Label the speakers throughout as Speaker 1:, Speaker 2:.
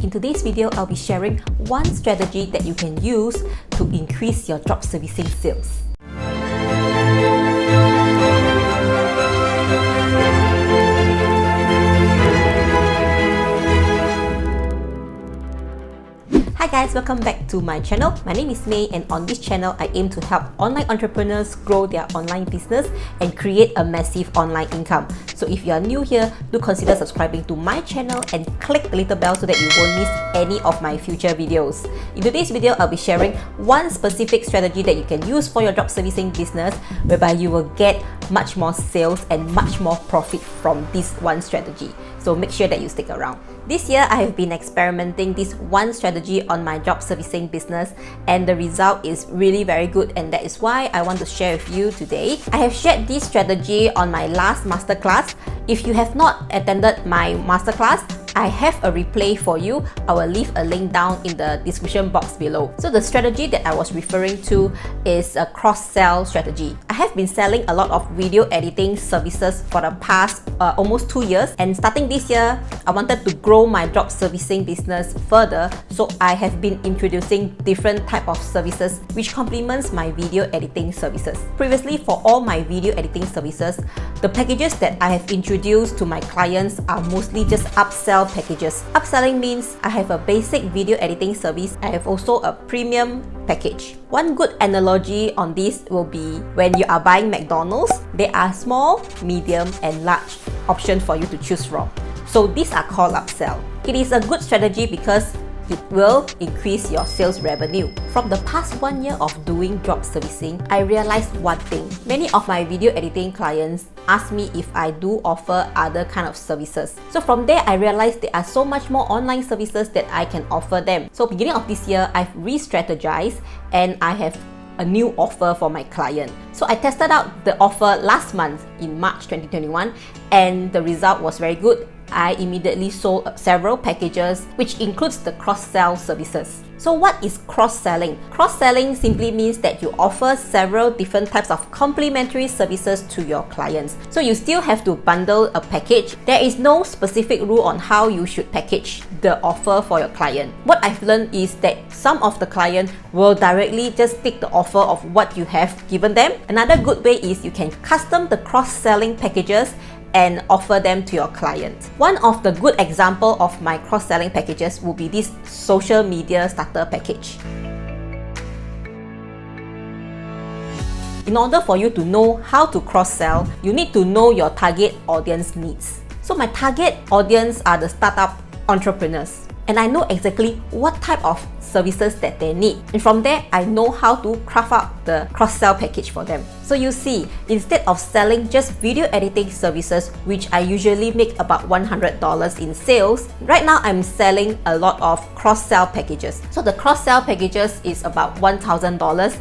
Speaker 1: In today's video, I'll be sharing one strategy that you can use to increase your drop servicing sales. Hi guys, welcome back to my channel. My name is May, and on this channel, I aim to help online entrepreneurs grow their online business and create a massive online income. So if you are new here, do consider subscribing to my channel and click the little bell so that you won't miss any of my future videos. In today's video, I'll be sharing one specific strategy that you can use for your drop servicing business, whereby you will get much more sales and much more profit from this one strategy. So make sure that you stick around. This year, I have been experimenting this one strategy on my drop servicing business, and the result is really very good, and that is why I want to share with you today. I have shared this strategy on my last masterclass. If you have not attended my masterclass, I have a replay for you. I will leave a link down in the description box below. So the strategy that I was referring to is a cross-sell strategy. I have been selling a lot of video editing services for the past almost 2 years, and starting this year, I wanted to grow my drop servicing business further, so I have been introducing different type of services which complements my video editing services. Previously, for all my video editing services, the packages that I have introduced to my clients are mostly just upsell packages. Upselling means I have a basic video editing service. I have also a premium package. One good analogy on this will be when you are buying McDonald's, there are small, medium, and large options for you to choose from. So these are called upsell. It is a good strategy because it will increase your sales revenue. From the past 1 year of doing drop servicing, I realized one thing. Many of my video editing clients ask me if I do offer other kind of services. So from there, I realized there are so much more online services that I can offer them. So beginning of this year, I've re-strategized and I have a new offer for my client. So I tested out the offer last month in March 2021, and the result was very good. I immediately sold several packages, which includes the cross-sell services. So what is cross-selling? Cross-selling simply means that you offer several different types of complementary services to your clients. So you still have to bundle a package. There is no specific rule on how you should package the offer for your client. What I've learned is that some of the clients will directly just take the offer of what you have given them. Another good way is you can custom the cross-selling packages and offer them to your clients. One of the good example of my cross-selling packages will be this social media starter package. In order for you to know how to cross-sell, you need to know your target audience needs. So my target audience are the startup entrepreneurs, and I know exactly what type of services that they need. And from there, I know how to craft out the cross-sell package for them. So you see, instead of selling just video editing services, which I usually make about $100 in sales, right now I'm selling a lot of cross-sell packages. So the cross-sell packages is about $1,000.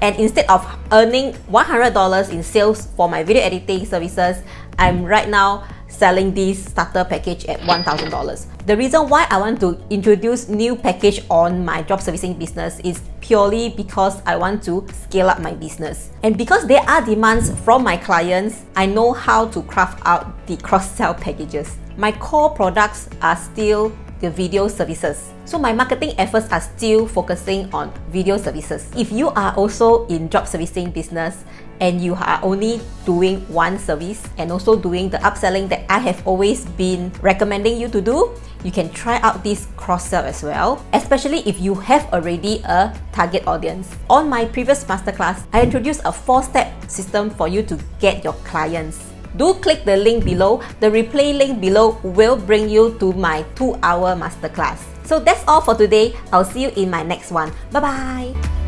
Speaker 1: And instead of earning $100 in sales for my video editing services, I'm right now selling this starter package at $1,000. The reason why I want to introduce new package on my drop servicing business is purely because I want to scale up my business. And because there are demands from my clients, I know how to craft out the cross-sell packages. My core products are still the video services. So my marketing efforts are still focusing on video services. If you are also in drop servicing business and you are only doing one service and also doing the upselling that I have always been recommending you to do, you can try out this cross-sell as well, especially if you have already a target audience. On my previous masterclass, I introduced a 4-step system for you to get your clients. Do click the link below. The replay link below will bring you to my 2-hour masterclass. So that's all for today. I'll see you in my next one. Bye-bye!